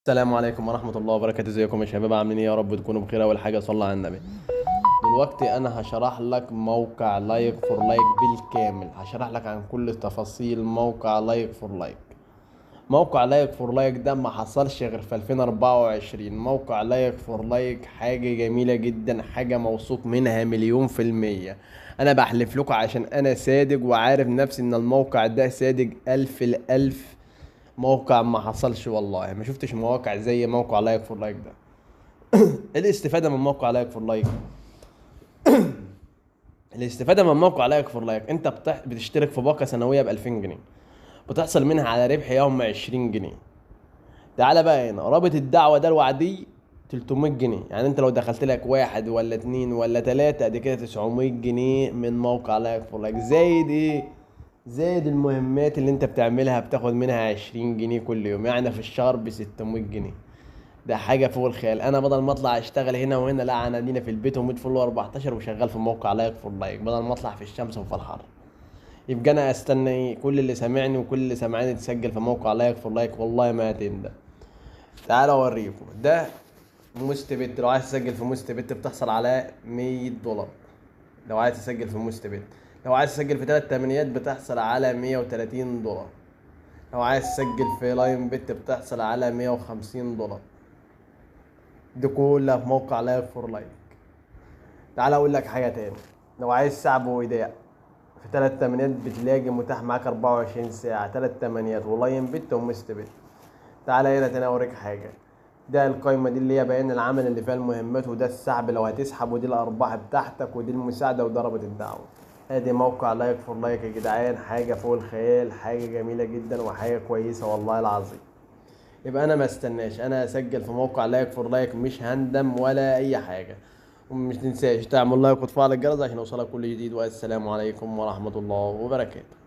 السلام عليكم ورحمة الله وبركاته. ازيكم يا شباب؟ عاملين ايه؟ يا رب تكونوا بخير. اول حاجة صلى على النبي. دلوقتي انا هشرح لك موقع لايك فور لايك بالكامل. هشرح لك عن كل تفاصيل موقع لايك فور لايك. موقع لايك فور لايك ده ما حصلش غير في 2024. موقع لايك فور لايك حاجة جميلة جدا، حاجة موثوق منها مليون في المية. انا بحلف لكم عشان انا صادق وعارف نفسي ان الموقع ده صادق الف الالف. موقع ما حصلش والله، ما شفتش مواقع زي موقع لايك فور لايك ده. ايه الاستفادة من موقع لايك فور لايك؟ الاستفادة من موقع لايك فور لايك، انت بتشترك في باقة سنوية ب 2000 جنيه، بتحصل منها على ربح يوم 20 جنيه. تعالى بقى هنا، رابط الدعوة ده الوعدي 300 جنيه. يعني انت لو دخلت لك واحد ولا اتنين ولا تلاتة، ادي كده 900 جنيه من موقع لايك فور لايك. زايد ايه؟ زايد المهمات اللي انت بتعملها بتاخد منها 20 جنيه كل يوم، يعني في الشهر ب 600 جنيه. ده حاجه فوق الخيال. انا بدل ما اطلع اشتغل هنا وهنا، لا، انا ادينا في البيت وميت فل 14 وشغال في موقع لايك فور لايك، بدل ما اطلع في الشمس وفي الحر. يبقى انا استنى ايه؟ كل اللي سامعني وكل اللي سامعاني تسجل في موقع لايك فور لايك، والله ما هتندم. تعال اوريكم ده. مستبت، لو عايز تسجل في مستبت بتحصل على 100 دولار. لو عايز تسجل في مستبت، لو عايز تسجل في 3 تمانيات بتحصل على 130 دولار. لو عايز تسجل في لاين بت بتحصل على 150 دولار. دي كلها في موقع لايك فور لايك. تعال اقول لك حاجه تاني. لو عايز سحب وايداع في 3 تمانيات بتلاقي متاح معاك 24 ساعه، 3 تمانيات ولاين بت ومست بت. تعال هنا تاني اوريك حاجه. ده القايمه دي اللي هي بيان العمل اللي فيها المهمات، وده السحب لو هتسحب، ودي الارباح بتاعتك، ودي المساعده وضربة الدعوه. ادي موقع لايك فور لايك يا جدعان، حاجه فوق الخيال، حاجه جميله جدا وحاجه كويسه والله العظيم. يبقى انا ما استناش، انا اسجل في موقع لايك فور لايك، مش هندم ولا اي حاجه. ومش تنساش تعمل لايك وتفعل الجرس عشان يوصلك كل جديد. والسلام عليكم ورحمه الله وبركاته.